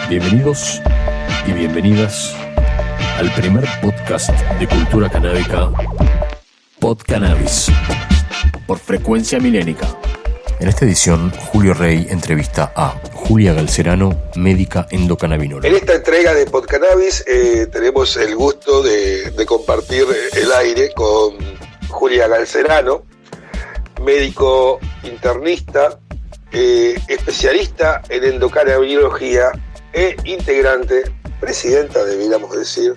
Bienvenidos y bienvenidas al primer podcast de cultura canábica, PodCannabis, por Frecuencia Milénica. En esta edición, Julio Rey entrevista a Julia Galcerano, médica endocannabinóloga. En esta entrega de PodCannabis tenemos el gusto de compartir el aire con Julia Galcerano, médico internista, especialista en endocannabinología e integrante, presidenta, deberíamos decir,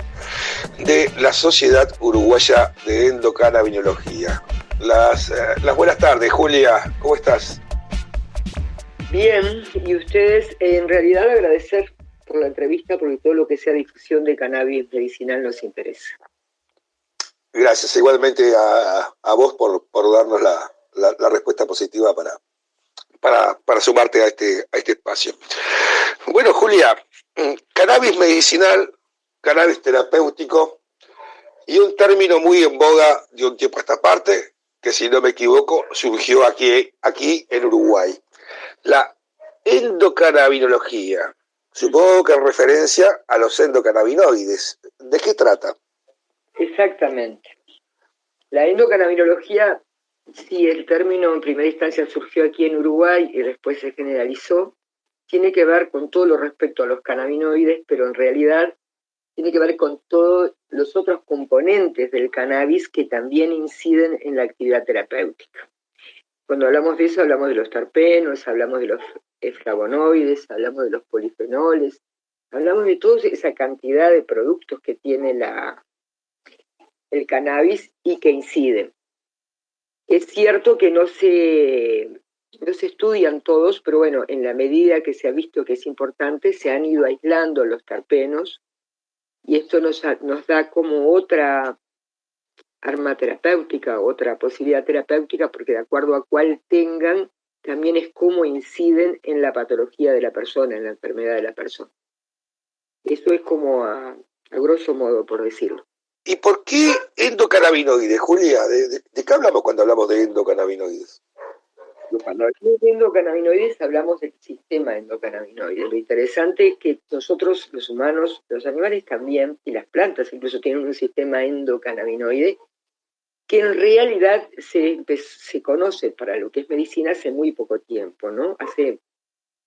de la Sociedad Uruguaya de Endocannabinología. Las buenas tardes, Julia, ¿cómo estás? Bien, y ustedes, en realidad agradecer por la entrevista, porque todo lo que sea difusión de cannabis medicinal nos interesa. Gracias, igualmente a vos por darnos la respuesta positiva para sumarte a este espacio. Bueno, Julia, cannabis medicinal, cannabis terapéutico, y un término muy en boga de un tiempo a esta parte, que si no me equivoco, surgió aquí en Uruguay. La endocannabinología, supongo que en referencia a los endocannabinoides. ¿De qué trata? Exactamente. La endocannabinología, sí, el término en primera instancia surgió aquí en Uruguay y después se generalizó, tiene que ver con todo lo respecto a los cannabinoides, pero en realidad tiene que ver con todos los otros componentes del cannabis que también inciden en la actividad terapéutica. Cuando hablamos de eso, hablamos de los terpenos, hablamos de los flavonoides, hablamos de los polifenoles, hablamos de toda esa cantidad de productos que tiene el cannabis y que inciden. Es cierto que no se estudian todos, pero bueno, en la medida que se ha visto que es importante, se han ido aislando los terpenos, y esto nos da como otra arma terapéutica, otra posibilidad terapéutica, porque de acuerdo a cuál tengan, también es cómo inciden en la patología de la persona, en la enfermedad de la persona. Eso es como a grosso modo, por decirlo. ¿Y por qué endocannabinoides, Julia? ¿De qué hablamos cuando hablamos de endocannabinoides? Cuando hablamos de endocannabinoides, hablamos del sistema endocannabinoide. Lo interesante es que nosotros, los humanos, los animales también, y las plantas incluso tienen un sistema endocannabinoide, que en realidad se conoce para lo que es medicina hace muy poco tiempo, ¿no? Hace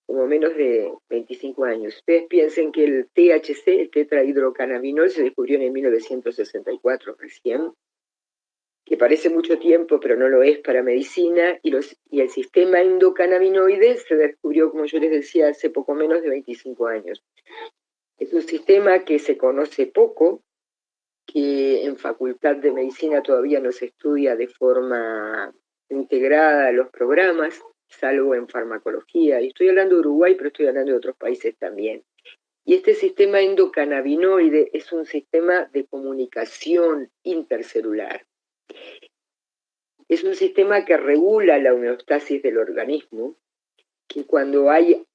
como menos de 25 años. Ustedes piensen que el THC, el tetrahidrocannabinol, se descubrió en 1964 recién, que parece mucho tiempo, pero no lo es para medicina, y el sistema endocannabinoide se descubrió, como yo les decía, hace poco menos de 25 años. Es un sistema que se conoce poco, que en Facultad de Medicina todavía no se estudia de forma integrada a los programas, salvo en farmacología. Y estoy hablando de Uruguay, pero estoy hablando de otros países también. Y este sistema endocannabinoide es un sistema de comunicación intercelular. Es un sistema que regula la homeostasis del organismo, que cuando hay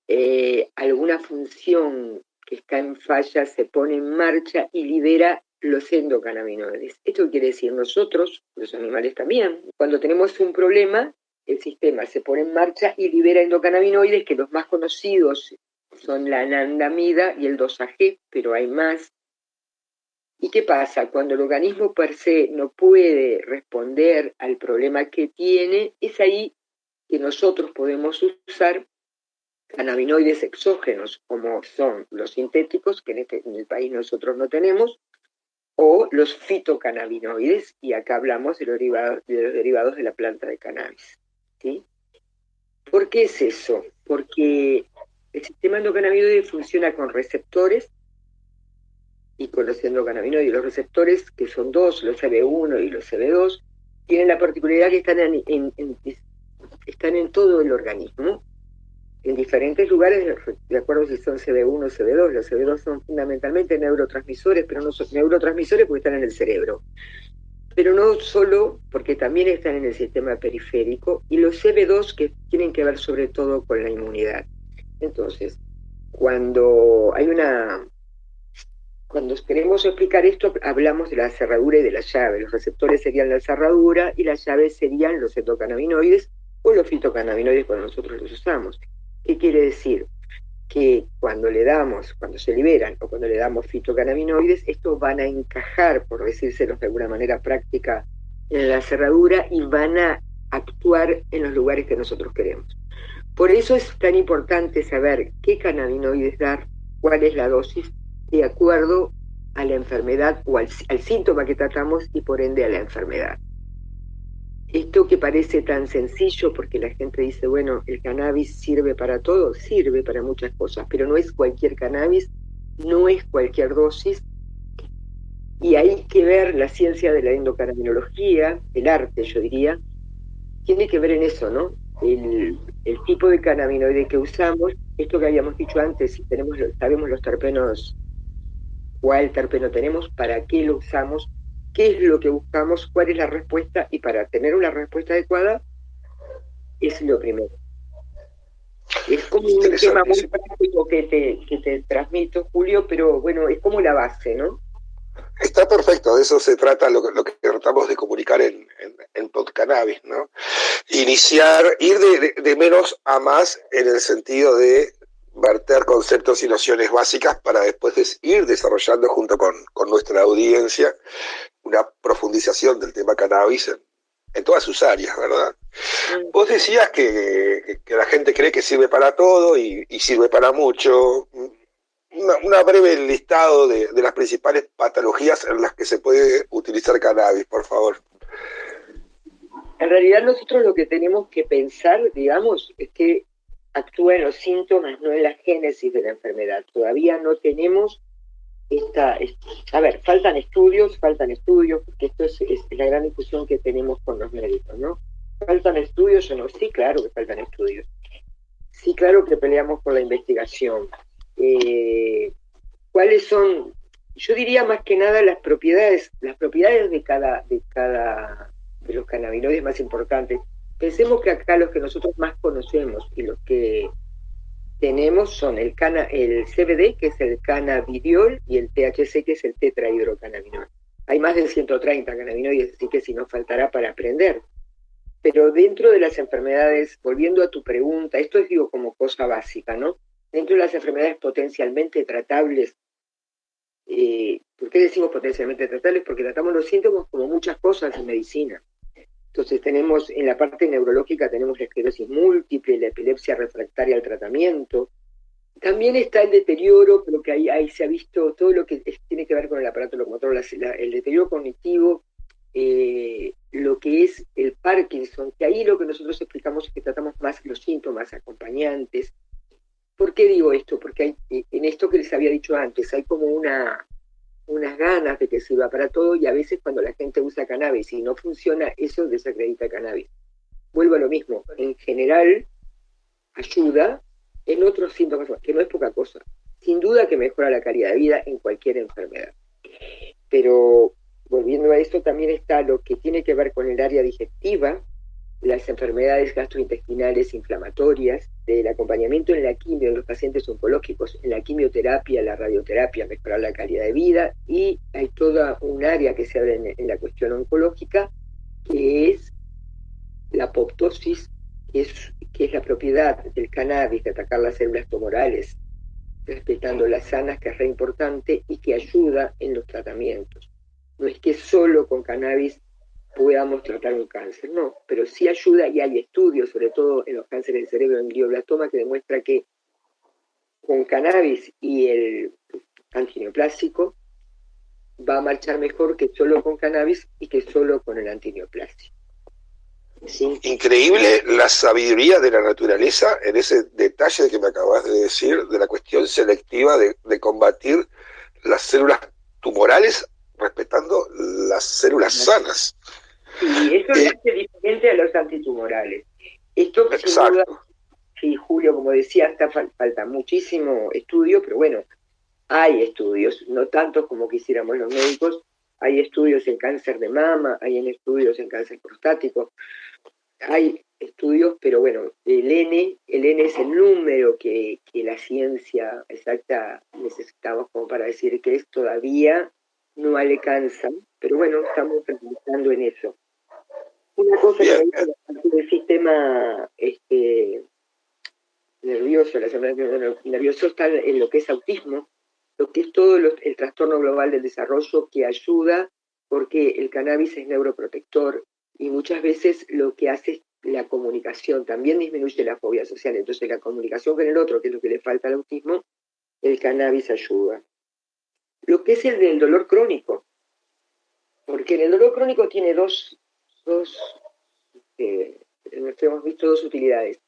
alguna función que está en falla se pone en marcha y libera los endocannabinoides. Esto quiere decir nosotros, los animales también, cuando tenemos un problema, el sistema se pone en marcha y libera endocannabinoides, que los más conocidos son la anandamida y el 2-AG, pero hay más. ¿Y qué pasa? Cuando el organismo per se no puede responder al problema que tiene, es ahí que nosotros podemos usar cannabinoides exógenos, como son los sintéticos, que en el país nosotros no tenemos, o los fitocannabinoides, y acá hablamos de los derivados de la planta de cannabis, ¿sí? ¿Por qué es eso? Porque el sistema endocannabinoide funciona con receptores y con los endocannabinoides. Los receptores, que son dos, los CB1 y los CB2, tienen la particularidad que están en todo el organismo, en diferentes lugares, de acuerdo si son CB1 o CB2. Los CB2 son fundamentalmente neurotransmisores, pero no son neurotransmisores porque están en el cerebro. Pero no solo, porque también están en el sistema periférico, y los CB2 que tienen que ver sobre todo con la inmunidad. Entonces, cuando queremos explicar esto, hablamos de la cerradura y de la llave. Los receptores serían la cerradura y las llaves serían los endocannabinoides o los fitocannabinoides cuando nosotros los usamos. ¿Qué quiere decir? que cuando se liberan o cuando le damos fitocannabinoides, estos van a encajar, por decírselos de alguna manera práctica, en la cerradura y van a actuar en los lugares que nosotros queremos. Por eso es tan importante saber qué cannabinoides dar, cuál es la dosis, de acuerdo a la enfermedad o al síntoma que tratamos y por ende a la enfermedad. Esto que parece tan sencillo porque la gente dice, bueno, el cannabis sirve para todo, sirve para muchas cosas, pero no es cualquier cannabis, no es cualquier dosis, y hay que ver la ciencia de la endocannabinología, el arte yo diría, tiene que ver en eso, ¿no? El tipo de cannabinoide que usamos, esto que habíamos dicho antes, si sabemos los terpenos, cuál terpeno tenemos, para qué lo usamos, qué es lo que buscamos, cuál es la respuesta, y para tener una respuesta adecuada es lo primero. Es como un tema muy práctico que te transmito, Julio, pero bueno, es como la base, ¿no? Está perfecto, de eso se trata lo que tratamos de comunicar en PodCannabis, ¿no? Ir de menos a más en el sentido de verter conceptos y nociones básicas para después ir desarrollando junto con nuestra audiencia una profundización del tema cannabis en todas sus áreas, ¿verdad? Vos decías que la gente cree que sirve para todo y sirve para mucho. Una breve listado de las principales patologías en las que se puede utilizar cannabis, por favor. En realidad nosotros lo que tenemos que pensar, digamos, es que actúa en los síntomas, no en la génesis de la enfermedad. Todavía no tenemos a ver, faltan estudios, porque esto es la gran discusión que tenemos con los médicos, ¿no? ¿Faltan estudios o no? Sí, claro que faltan estudios. Sí, claro que peleamos por la investigación. ¿Cuáles son? Yo diría más que nada las propiedades de los cannabinoides más importantes. Pensemos que acá los que nosotros más conocemos y los que tenemos son el CBD, que es el cannabidiol, y el THC, que es el tetrahidrocannabinol. Hay más de 130 cannabinoides, así que si nos faltará para aprender. Pero dentro de las enfermedades, volviendo a tu pregunta, esto es digo como cosa básica, ¿no? Dentro de las enfermedades potencialmente tratables, ¿por qué decimos potencialmente tratables? Porque tratamos los síntomas como muchas cosas en medicina. Entonces tenemos, en la parte neurológica tenemos la esclerosis múltiple, la epilepsia refractaria al tratamiento. También está el deterioro, pero que ahí se ha visto todo lo que tiene que ver con el aparato locomotor, el deterioro cognitivo, lo que es el Parkinson, que ahí lo que nosotros explicamos es que tratamos más los síntomas acompañantes. ¿Por qué digo esto? Porque hay, en esto que les había dicho antes, hay como unas ganas de que sirva para todo, y a veces cuando la gente usa cannabis y no funciona, eso desacredita cannabis. Vuelvo a lo mismo, en general ayuda en otros síntomas, que no es poca cosa. Sin duda que mejora la calidad de vida en cualquier enfermedad. Pero volviendo a eso, también está lo que tiene que ver con el área digestiva, las enfermedades gastrointestinales inflamatorias, del acompañamiento en la quimio de los pacientes oncológicos, en la quimioterapia, la radioterapia, mejorar la calidad de vida, y hay toda un área que se abre en la cuestión oncológica, que es la apoptosis, que es la propiedad del cannabis de atacar las células tumorales, respetando las sanas, que es re importante y que ayuda en los tratamientos. No es que solo con cannabis podamos tratar un cáncer, no, pero sí ayuda, y hay estudios, sobre todo en los cánceres del cerebro, en glioblastoma, que demuestra que con cannabis y el antineoplásico va a marchar mejor que solo con cannabis y que solo con el antineoplásico. ¿Sí? Increíble la sabiduría de la naturaleza en ese detalle que me acabas de decir, de la cuestión selectiva de combatir las células tumorales respetando las células sanas. Sí, eso es diferente a los antitumorales. Esto, sin duda, sí, Julio, como decía, falta muchísimo estudio, pero bueno, hay estudios, no tantos como quisiéramos los médicos. Hay estudios en cáncer de mama, hay estudios en cáncer prostático, hay estudios, pero bueno, el N es el número que la ciencia exacta necesitamos como para decir que es todavía no alcanza, pero bueno, estamos pensando en eso. Una cosa que me dice del sistema nervioso desarrollo, la enfermedad del sistema nervioso está en lo que es autismo, lo que es todo el trastorno global del desarrollo que ayuda porque el cannabis es neuroprotector y muchas veces lo que hace es la comunicación, también disminuye la fobia social, entonces la comunicación con el otro, que es lo que le falta al autismo, el cannabis ayuda. Lo que es el del dolor crónico, porque el dolor crónico tiene hemos visto dos utilidades.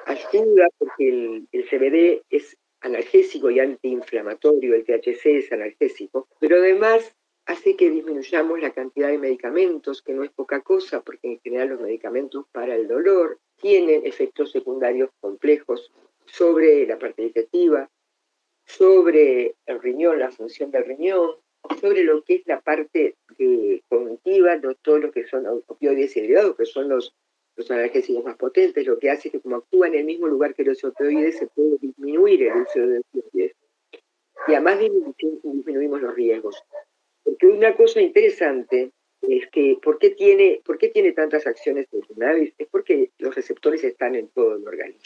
Ayuda porque el CBD es analgésico y antiinflamatorio, el THC es analgésico, pero además hace que disminuyamos la cantidad de medicamentos, que no es poca cosa, porque en general los medicamentos para el dolor tienen efectos secundarios complejos sobre la parte digestiva, sobre el riñón, la función del riñón, sobre lo que es la parte cognitiva, todo lo que son opioides y derivados, que son los analgésicos más potentes, lo que hace es que como actúan en el mismo lugar que los opioides, se puede disminuir el uso de opioides. Y además disminuimos los riesgos. Porque una cosa interesante es que ¿por qué tiene tantas acciones el cannabis? Es porque los receptores están en todo el organismo,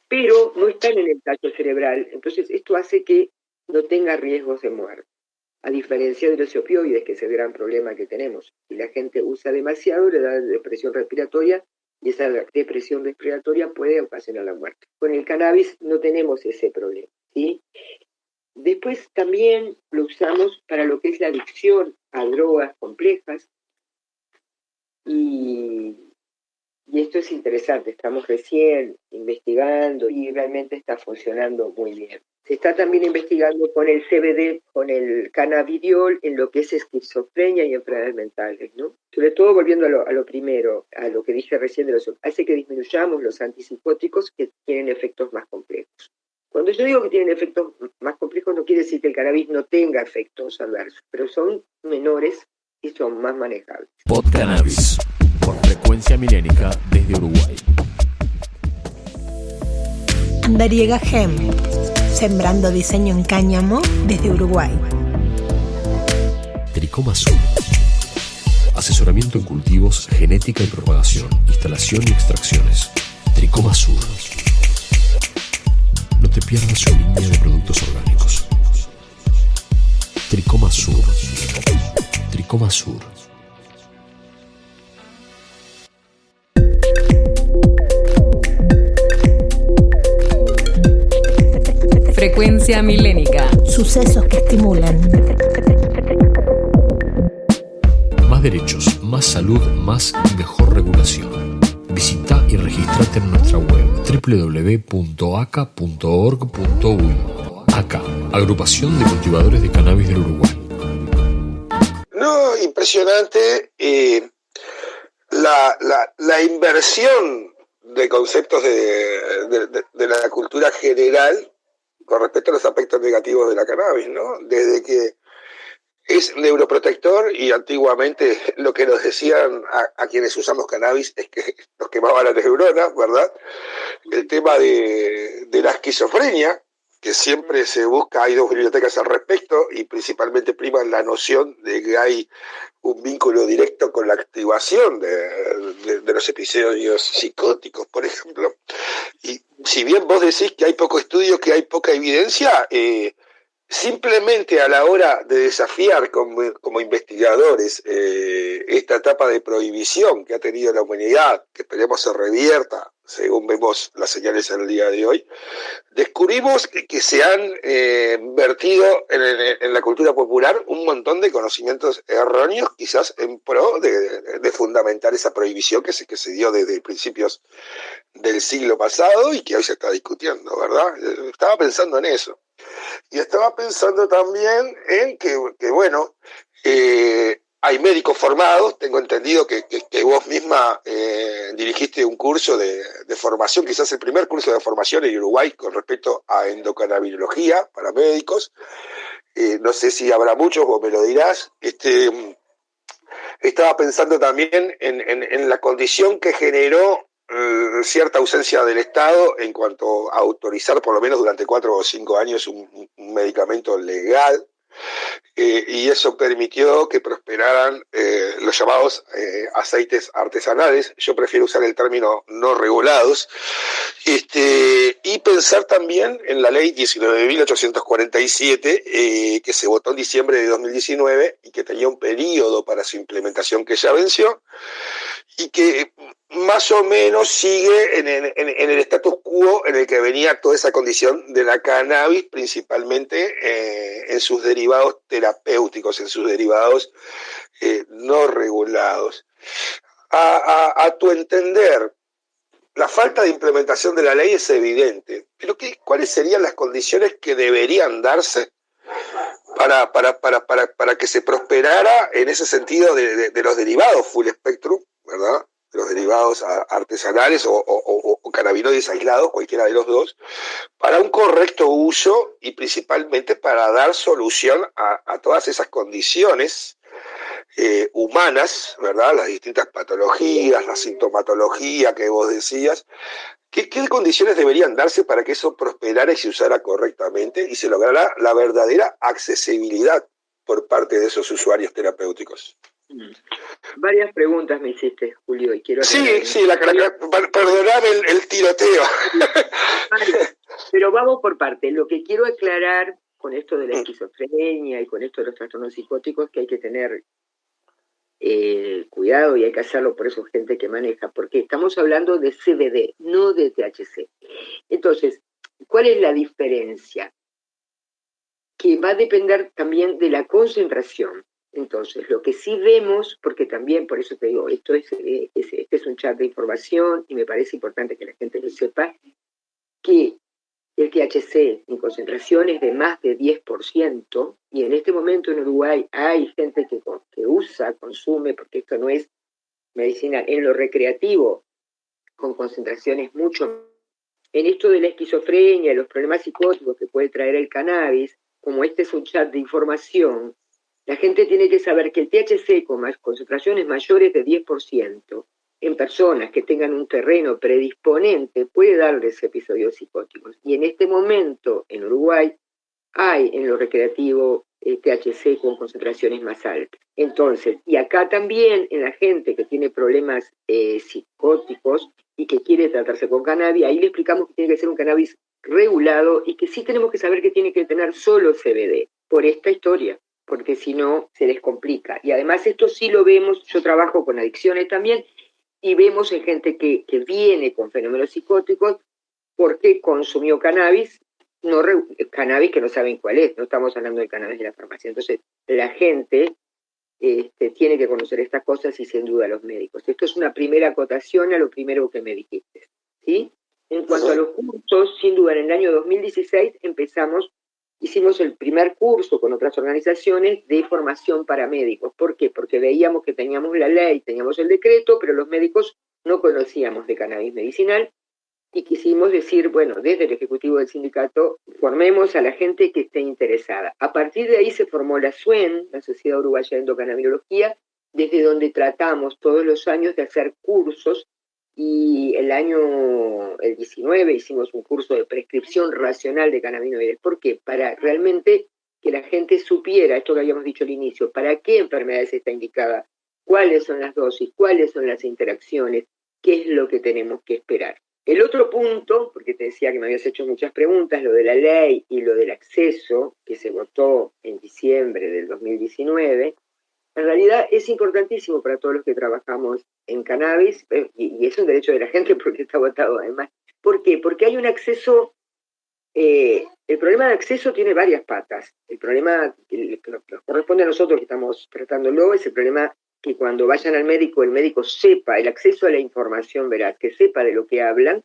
pero no están en el tallo cerebral, entonces esto hace que no tenga riesgos de muerte, a diferencia de los opioides, que es el gran problema que tenemos. Si la gente usa demasiado, le da depresión respiratoria, y esa depresión respiratoria puede ocasionar la muerte. Con el cannabis no tenemos ese problema, ¿sí? Después también lo usamos para lo que es la adicción a drogas complejas, y esto es interesante, estamos recién investigando y realmente está funcionando muy bien. Se está también investigando con el CBD, con el cannabidiol, en lo que es esquizofrenia y enfermedades mentales, ¿no? Sobre todo volviendo a lo primero, a lo que dije recién de hace que disminuyamos los antipsicóticos que tienen efectos más complejos. Cuando yo digo que tienen efectos más complejos, no quiere decir que el cannabis no tenga efectos adversos, pero son menores y son más manejables. Podcannabis, por Frecuencia Milénica desde Uruguay. Andariega Gem, sembrando diseño en cáñamo desde Uruguay. Tricoma Sur, asesoramiento en cultivos, genética y propagación, instalación y extracciones. Tricoma Sur. No te pierdas su línea de productos orgánicos. Tricoma Sur. Tricoma Sur. Frecuencia Milénica. Sucesos que estimulan. Más derechos, más salud, más y mejor regulación. Visita y registrate en nuestra web www.aca.org.uy. ACA, Agrupación de Cultivadores de Cannabis del Uruguay. No, impresionante la inversión de conceptos de la cultura general con respecto a los aspectos negativos de la cannabis, ¿no? Desde que es neuroprotector, y antiguamente lo que nos decían a quienes usamos cannabis es que nos quemaban las neuronas, ¿verdad? El tema de la esquizofrenia, que siempre se busca, hay dos bibliotecas al respecto, y principalmente prima la noción de que hay un vínculo directo con la activación de los episodios psicóticos, por ejemplo. Y si bien vos decís que hay poco estudio, que hay poca evidencia, simplemente a la hora de desafiar como investigadores esta etapa de prohibición que ha tenido la humanidad, que esperemos se revierta, según vemos las señales en el día de hoy, descubrimos que se han vertido en la cultura popular un montón de conocimientos erróneos, quizás en pro de fundamentar esa prohibición que se dio desde principios del siglo pasado y que hoy se está discutiendo, ¿verdad? Estaba pensando en eso. Y estaba pensando también en que bueno, hay médicos formados, tengo entendido que vos misma dirigiste un curso de formación, quizás el primer curso de formación en Uruguay con respecto a endocannabinología para médicos. No sé si habrá muchos, vos me lo dirás. Estaba pensando también en la condición que generó cierta ausencia del Estado en cuanto a autorizar por lo menos durante 4 o 5 años un medicamento legal y eso permitió que prosperaran los llamados aceites artesanales. Yo prefiero usar el término no regulados, y pensar también en la ley 19.847 que se votó en diciembre de 2019 y que tenía un periodo para su implementación que ya venció y que más o menos sigue en el status quo en el que venía toda esa condición de la cannabis, principalmente en sus derivados terapéuticos, en sus derivados no regulados. A tu entender, la falta de implementación de la ley es evidente, pero ¿cuáles serían las condiciones que deberían darse para que se prosperara en ese sentido de los derivados full spectrum, ¿verdad? De los derivados artesanales o cannabinoides aislados, cualquiera de los dos, para un correcto uso y principalmente para dar solución a todas esas condiciones humanas, ¿verdad? Las distintas patologías, la sintomatología que vos decías. ¿Qué condiciones deberían darse para que eso prosperara y se usara correctamente y se lograra la verdadera accesibilidad por parte de esos usuarios terapéuticos? Varias preguntas me hiciste, Julio, y quiero... Sí, perdoname el tiroteo. Pero vamos por parte. Lo que quiero aclarar con esto de la esquizofrenia y con esto de los trastornos psicóticos, que hay que tener cuidado y hay que hacerlo por eso gente que maneja, porque estamos hablando de CBD, no de THC. Entonces, ¿cuál es la diferencia? Que va a depender también de la concentración. Entonces, lo que sí vemos, porque también, por eso te digo, este es un chat de información y me parece importante que la gente lo sepa, que el THC en concentraciones de más de 10%, y en este momento en Uruguay hay gente que usa, consume, porque esto no es medicinal, en lo recreativo, con concentraciones mucho. En esto de la esquizofrenia, los problemas psicóticos que puede traer el cannabis, como este es un chat de información, la gente tiene que saber que el THC con concentraciones mayores de 10%, en personas que tengan un terreno predisponente, puede darles episodios psicóticos. Y en este momento, en Uruguay, hay en lo recreativo THC con concentraciones más altas. Entonces, y acá también en la gente que tiene problemas psicóticos y que quiere tratarse con cannabis, ahí le explicamos que tiene que ser un cannabis regulado y que sí tenemos que saber que tiene que tener solo CBD, por esta historia, porque si no se les complica. Y además esto sí lo vemos, yo trabajo con adicciones también, y vemos en gente que viene con fenómenos psicóticos porque consumió cannabis, cannabis que no saben cuál es, no estamos hablando del cannabis de la farmacia. Entonces, la gente tiene que conocer estas cosas y sin duda los médicos. Esto es una primera acotación a lo primero que me dijiste, ¿sí? En cuanto a los cursos, sin duda, en el año 2016 hicimos el primer curso con otras organizaciones de formación para médicos. ¿Por qué? Porque veíamos que teníamos la ley, teníamos el decreto, pero los médicos no conocíamos de cannabis medicinal y quisimos decir, bueno, desde el Ejecutivo del Sindicato, formemos a la gente que esté interesada. A partir de ahí se formó la SUEN, la Sociedad Uruguaya de Endocannabinología, desde donde tratamos todos los años de hacer cursos, y el 19 hicimos un curso de prescripción racional de cannabinoides. ¿Por qué? Para realmente que la gente supiera, esto que habíamos dicho al inicio, para qué enfermedades está indicada, cuáles son las dosis, cuáles son las interacciones, qué es lo que tenemos que esperar. El otro punto, porque te decía que me habías hecho muchas preguntas, lo de la ley y lo del acceso, que se votó en diciembre del 2019, en realidad es importantísimo para todos los que trabajamos en cannabis, y es un derecho de la gente porque está votado además. ¿Por qué? Porque hay un acceso, el problema de acceso tiene varias patas. El problema que nos corresponde a nosotros que estamos tratándolo es el problema que cuando vayan al médico, el médico sepa, el acceso a la información veraz, que sepa de lo que hablan,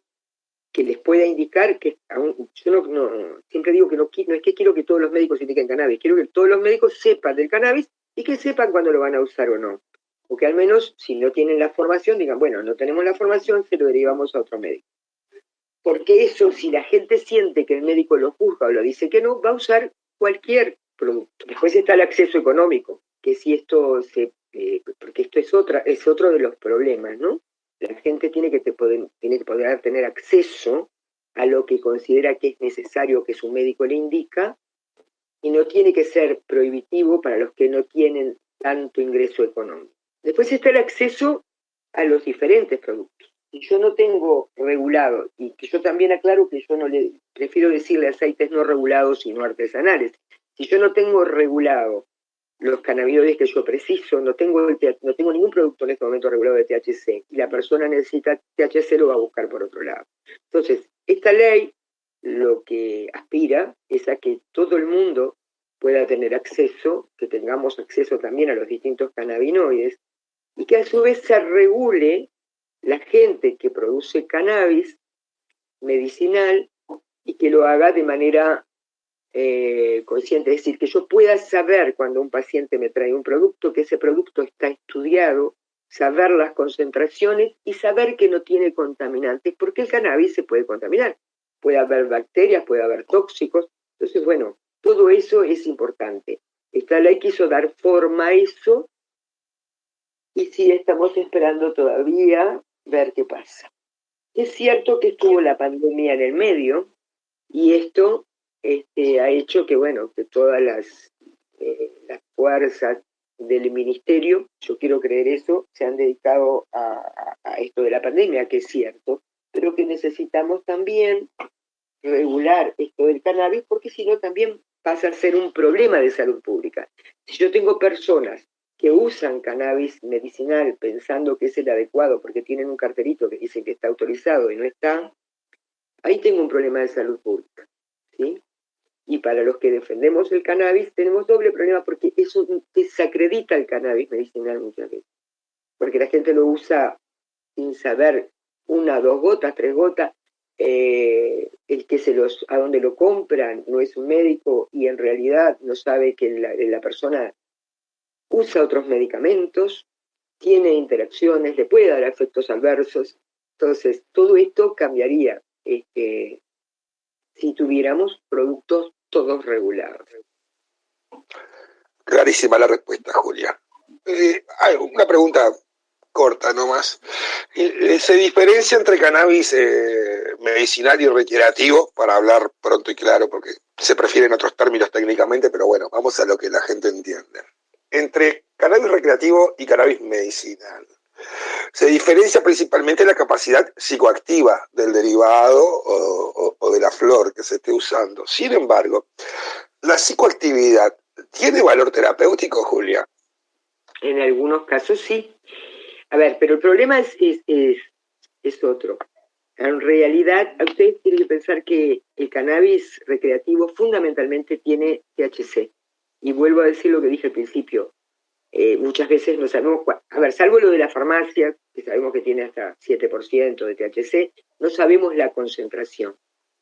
que les pueda indicar que, yo siempre digo que no es que quiero que todos los médicos indiquen cannabis, quiero que todos los médicos sepan del cannabis y que sepan cuándo lo van a usar o no. O que al menos, si no tienen la formación, digan, bueno, no tenemos la formación, se lo derivamos a otro médico. Porque eso, si la gente siente que el médico lo juzga o lo dice que no, va a usar cualquier producto. Después está el acceso económico, que si esto porque esto es otro de los problemas, ¿no? La gente tiene que poder tener acceso a lo que considera que es necesario que su médico le indica, y no tiene que ser prohibitivo para los que no tienen tanto ingreso económico. Después está el acceso a los diferentes productos. Si yo no tengo regulado, y que yo también aclaro que yo no le prefiero decirle aceites no regulados y no artesanales, si yo no tengo regulado los cannabinoides que yo preciso, no tengo ningún producto en este momento regulado de THC, y la persona necesita THC, lo va a buscar por otro lado. Entonces, esta ley lo que aspira es a que todo el mundo pueda tener acceso, que tengamos acceso también a los distintos cannabinoides, y que a su vez se regule la gente que produce cannabis medicinal y que lo haga de manera consciente, es decir, que yo pueda saber cuando un paciente me trae un producto, que ese producto está estudiado, saber las concentraciones y saber que no tiene contaminantes, porque el cannabis se puede contaminar, puede haber bacterias, puede haber tóxicos, entonces bueno, todo eso es importante. Esta ley quiso dar forma a eso y sí estamos esperando todavía ver qué pasa. Es cierto que estuvo la pandemia en el medio y esto ha hecho que, bueno, que todas las fuerzas del ministerio, yo quiero creer eso, se han dedicado a esto de la pandemia, que es cierto, pero que necesitamos también regular esto del cannabis, porque si no también pasa a ser un problema de salud pública. Si yo tengo personas que usan cannabis medicinal pensando que es el adecuado porque tienen un cartelito que dice que está autorizado y no está, ahí tengo un problema de salud pública, ¿sí? Y para los que defendemos el cannabis tenemos doble problema porque eso desacredita el cannabis medicinal muchas veces. Porque la gente lo usa sin saber 1, 2 gotas, 3 gotas. El que a donde lo compran no es un médico y en realidad no sabe que la persona usa otros medicamentos, tiene interacciones, le puede dar efectos adversos. Entonces, todo esto cambiaría si tuviéramos productos todos regulados. Clarísima la respuesta, Julia. Una pregunta corta nomás. ¿Se diferencia entre cannabis medicinal y recreativo? Para hablar pronto y claro, porque se prefieren otros términos técnicamente, pero bueno, vamos a lo que la gente entiende. Entre cannabis recreativo y cannabis medicinal, se diferencia principalmente la capacidad psicoactiva del derivado o de la flor que se esté usando. Sin embargo, la psicoactividad tiene valor terapéutico, Julia. En algunos casos sí. A ver, pero el problema es otro. En realidad, ustedes tienen que pensar que el cannabis recreativo fundamentalmente tiene THC. Y vuelvo a decir lo que dije al principio. Muchas veces no sabemos, salvo lo de la farmacia, que sabemos que tiene hasta 7% de THC, no sabemos la concentración.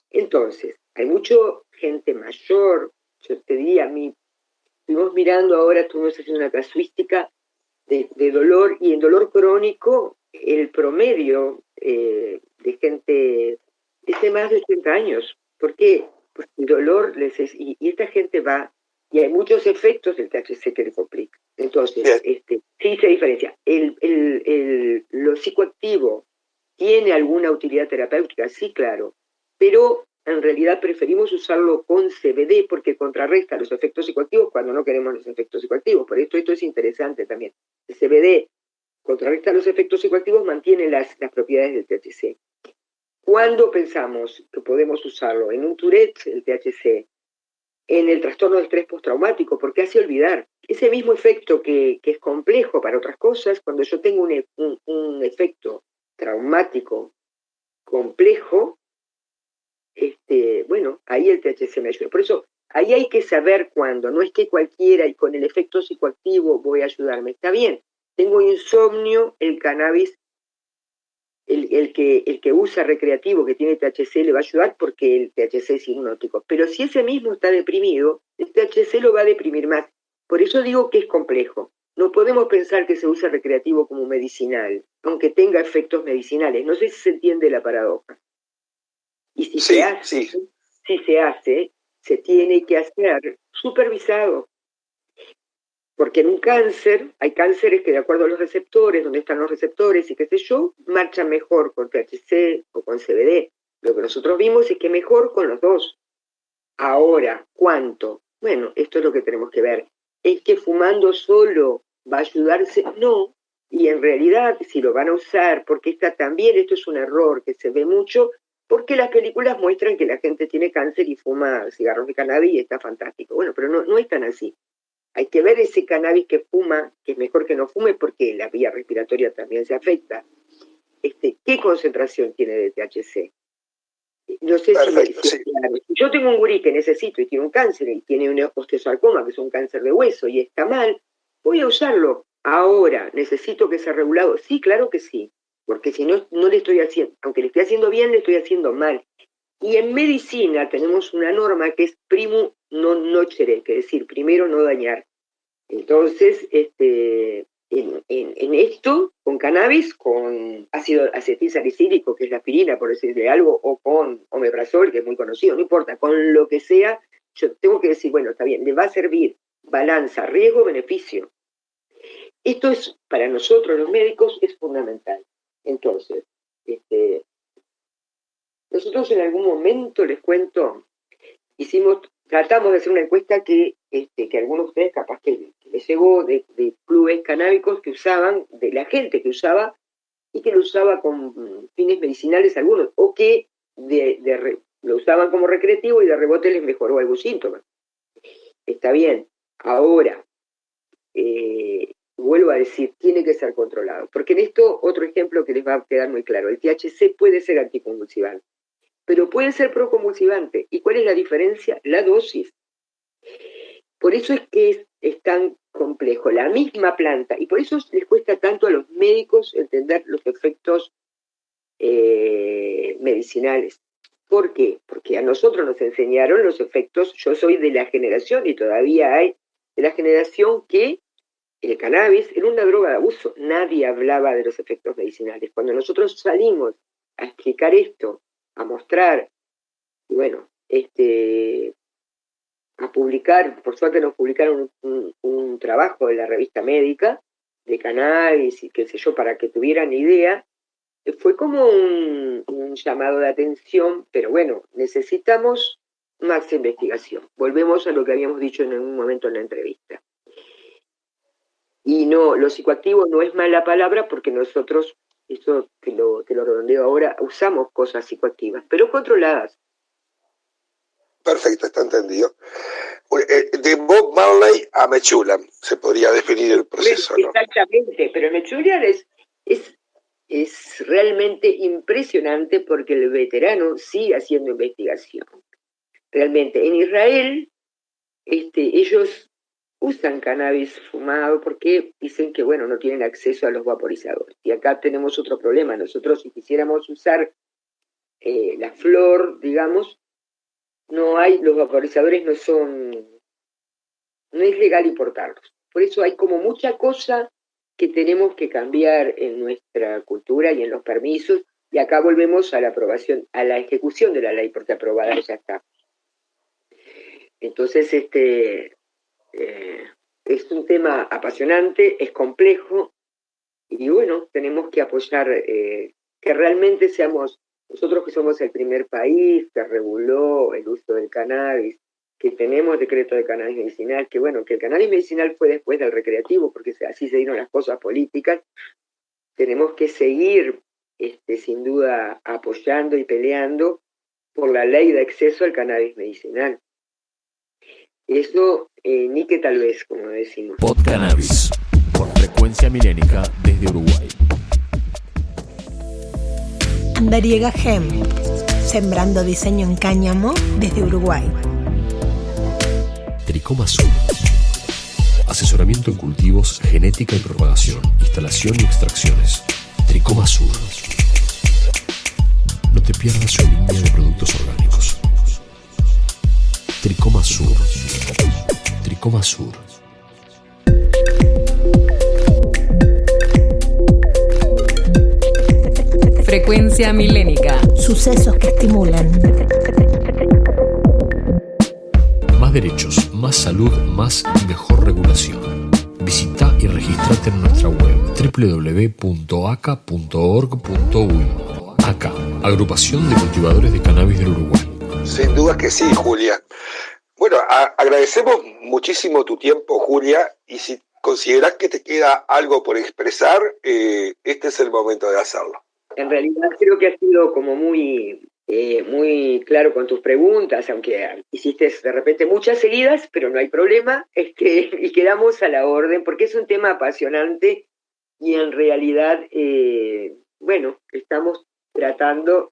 Entonces, hay mucha gente mayor, yo te diría, estuvimos mirando ahora, estuvimos haciendo una casuística de dolor, y en dolor crónico, el promedio de gente es de más de 80 años. ¿Por qué? Porque el dolor y esta gente va, y hay muchos efectos del THC que le complican. Entonces, sí se diferencia. Lo psicoactivo tiene alguna utilidad terapéutica, sí, claro, pero en realidad preferimos usarlo con CBD porque contrarresta los efectos psicoactivos cuando no queremos los efectos psicoactivos. Por esto es interesante también. El CBD contrarresta los efectos psicoactivos, mantiene las propiedades del THC. ¿Cuándo pensamos que podemos usarlo? En un Tourette, el THC, en el trastorno de estrés postraumático, porque hace olvidar. Ese mismo efecto que es complejo para otras cosas, cuando yo tengo un efecto traumático complejo, ahí el THC me ayuda. Por eso, ahí hay que saber cuándo. No es que cualquiera y con el efecto psicoactivo voy a ayudarme. Está bien, tengo insomnio, el cannabis, el que usa recreativo, que tiene THC, le va a ayudar porque el THC es hipnótico. Pero si ese mismo está deprimido, el THC lo va a deprimir más. Por eso digo que es complejo. No podemos pensar que se usa recreativo como medicinal, aunque tenga efectos medicinales. No sé si se entiende la paradoja. Y si se hace, se tiene que hacer supervisado. Porque en un cáncer, hay cánceres que de acuerdo a los receptores, donde están los receptores y qué sé yo, marchan mejor con THC o con CBD. Lo que nosotros vimos es que mejor con los dos. Ahora, ¿cuánto? Bueno, esto es lo que tenemos que ver. ¿Es que fumando solo va a ayudarse? No. Y en realidad, si lo van a usar, porque esto es un error que se ve mucho, porque las películas muestran que la gente tiene cáncer y fuma cigarros de cannabis y está fantástico. Bueno, pero no es tan así. Hay que ver ese cannabis que fuma, que es mejor que no fume porque la vía respiratoria también se afecta. ¿Qué concentración tiene de THC? No sé si es claro. Si yo tengo un gurí que necesito y tiene un cáncer y tiene un osteosarcoma, que es un cáncer de hueso, y está mal, voy a usarlo. Ahora, ¿necesito que sea regulado? Sí, claro que sí, porque si no le estoy haciendo, aunque le estoy haciendo bien, le estoy haciendo mal. Y en medicina tenemos una norma que es primum non nocere, que es decir, primero no dañar. Entonces, en esto, con cannabis, con ácido acetilsalicílico, que es la aspirina, por decirle algo, o con omeprazol, que es muy conocido, no importa, con lo que sea, yo tengo que decir, bueno, está bien, le va a servir balanza, riesgo, beneficio. Esto es, para nosotros los médicos, es fundamental. Entonces, nosotros en algún momento, les cuento, tratamos de hacer una encuesta que algunos de ustedes capaz que les llegó de clubes canábicos que usaban, de la gente que usaba, y que lo usaba con fines medicinales algunos, o que lo usaban como recreativo y de rebote les mejoró algún síntoma. Está bien. Ahora, vuelvo a decir, tiene que ser controlado. Porque en esto, otro ejemplo que les va a quedar muy claro, el THC puede ser anticonvulsivante, pero puede ser proconvulsivante. ¿Y cuál es la diferencia? La dosis. Por eso es que es tan complejo. La misma planta, y por eso les cuesta tanto a los médicos entender los efectos medicinales. ¿Por qué? Porque a nosotros nos enseñaron los efectos, yo soy de la generación, y todavía hay, de la generación que el cannabis era una droga de abuso. Nadie hablaba de los efectos medicinales. Cuando nosotros salimos a explicar esto, a mostrar, y bueno, a publicar, por suerte nos publicaron un trabajo de la revista médica de cannabis y qué sé yo, para que tuvieran idea, fue como un llamado de atención, pero bueno, necesitamos más investigación. Volvemos a lo que habíamos dicho en algún momento en la entrevista. Y no, lo psicoactivo no es mala palabra porque nosotros, eso te lo redondeo ahora, usamos cosas psicoactivas, pero controladas. Perfecto, está entendido. De Bob Marley a Mechulam se podría definir el proceso, ¿no? Exactamente, pero Mechulam es realmente impresionante porque el veterano sigue haciendo investigación. Realmente, en Israel, ellos usan cannabis fumado porque dicen que, bueno, no tienen acceso a los vaporizadores. Y acá tenemos otro problema. Nosotros, si quisiéramos usar la flor, digamos, los vaporizadores no es legal importarlos. Por eso hay como mucha cosa que tenemos que cambiar en nuestra cultura y en los permisos, y acá volvemos a la aprobación, a la ejecución de la ley, porque aprobada ya está. Entonces, es un tema apasionante, es complejo, y bueno, tenemos que apoyar que realmente seamos, nosotros que somos el primer país que reguló el uso del cannabis, que tenemos decreto de cannabis medicinal, que bueno, que el cannabis medicinal fue después del recreativo, porque así se dieron las cosas políticas, tenemos que seguir, sin duda, apoyando y peleando por la ley de acceso al cannabis medicinal. Eso, ni que tal vez, como decimos. Podcannabis, por Frecuencia Milénica desde Uruguay. Andariega Gem, sembrando diseño en cáñamo desde Uruguay. Tricoma Sur. Asesoramiento en cultivos, genética y propagación, instalación y extracciones. Tricoma Sur. No te pierdas su línea de productos orgánicos. Tricoma Sur. Tricoma Sur. Frecuencia Milénica. Sucesos que estimulan. Más derechos, más salud, más y mejor regulación. Visita y registrate en nuestra web www.aca.org.uy. ACA, Agrupación de Cultivadores de Cannabis del Uruguay. Sin duda que sí, Julia. Bueno, agradecemos muchísimo tu tiempo, Julia, y si considerás que te queda algo por expresar, este es el momento de hacerlo. En realidad creo que has sido como muy claro con tus preguntas, aunque hiciste de repente muchas seguidas, pero no hay problema, y quedamos a la orden, porque es un tema apasionante y en realidad, estamos tratando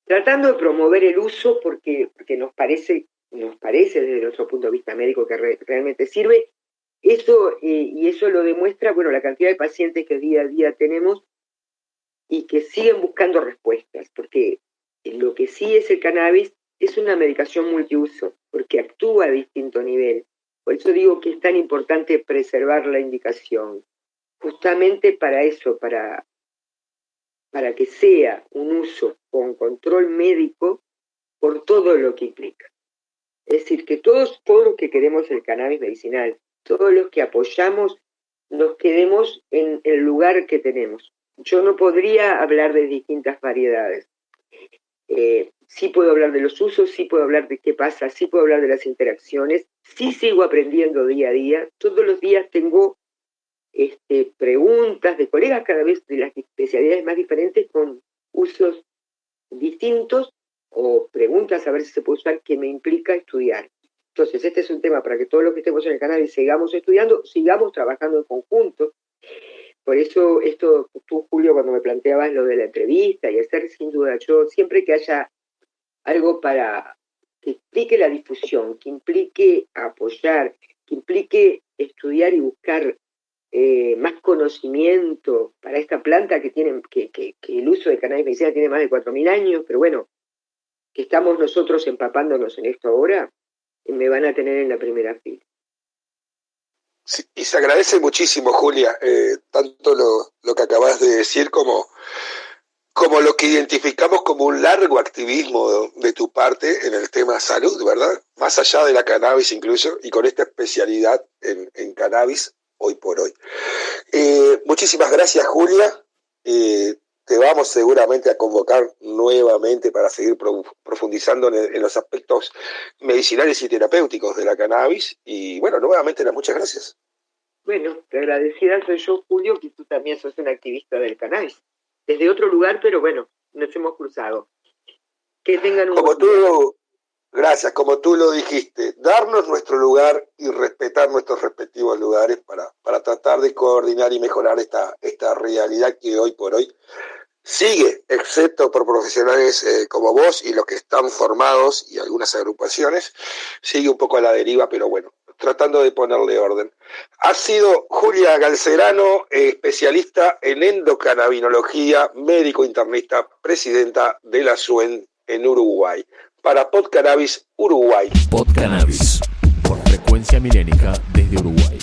de promover el uso porque nos parece desde nuestro punto de vista médico que realmente sirve. Eso, y eso lo demuestra, la cantidad de pacientes que día a día tenemos y que siguen buscando respuestas, porque lo que sí es el cannabis es una medicación multiuso, porque actúa a distinto nivel. Por eso digo que es tan importante preservar la indicación, justamente para eso, para que sea un uso con control médico por todo lo que implica. Es decir, que todos los que queremos el cannabis medicinal, todos los que apoyamos, nos quedemos en el lugar que tenemos. Yo no podría hablar de distintas variedades. Sí puedo hablar de los usos, sí puedo hablar de qué pasa, sí puedo hablar de las interacciones, sí sigo aprendiendo día a día. Todos los días tengo preguntas de colegas cada vez de las especialidades más diferentes con usos distintos o preguntas a ver si se puede usar que me implica estudiar. Entonces, este es un tema para que todos los que estemos en el cannabis sigamos estudiando, sigamos trabajando en conjunto. Por eso, tú, Julio, cuando me planteabas lo de la entrevista y hacer, sin duda, yo siempre que haya algo para que implique la difusión, que implique apoyar, que implique estudiar y buscar más conocimiento para esta planta que el uso de cannabis medicinal tiene más de 4.000 años, pero que estamos nosotros empapándonos en esto ahora, me van a tener en la primera fila. Sí, y se agradece muchísimo, Julia, tanto lo que acabas de decir como lo que identificamos como un largo activismo de tu parte en el tema salud, ¿verdad? Más allá de la cannabis incluso, y con esta especialidad en cannabis hoy por hoy. Muchísimas gracias, Julia. Te vamos seguramente a convocar nuevamente para seguir profundizando en los aspectos medicinales y terapéuticos de la cannabis. Y nuevamente muchas gracias. Bueno, te agradecida soy yo, Julio, que tú también sos un activista del cannabis. Desde otro lugar, pero nos hemos cruzado. Que tengan un buen día. Gracias, como tú lo dijiste, darnos nuestro lugar y respetar nuestros respectivos lugares para tratar de coordinar y mejorar esta realidad que hoy por hoy sigue, excepto por profesionales como vos y los que están formados y algunas agrupaciones, sigue un poco a la deriva, pero tratando de ponerle orden. Ha sido Julia Galcerano, especialista en endocannabinología, médico internista, presidenta de la SUEN en Uruguay. Para PodCannabis Uruguay. PodCannabis, por Frecuencia Milénica desde Uruguay.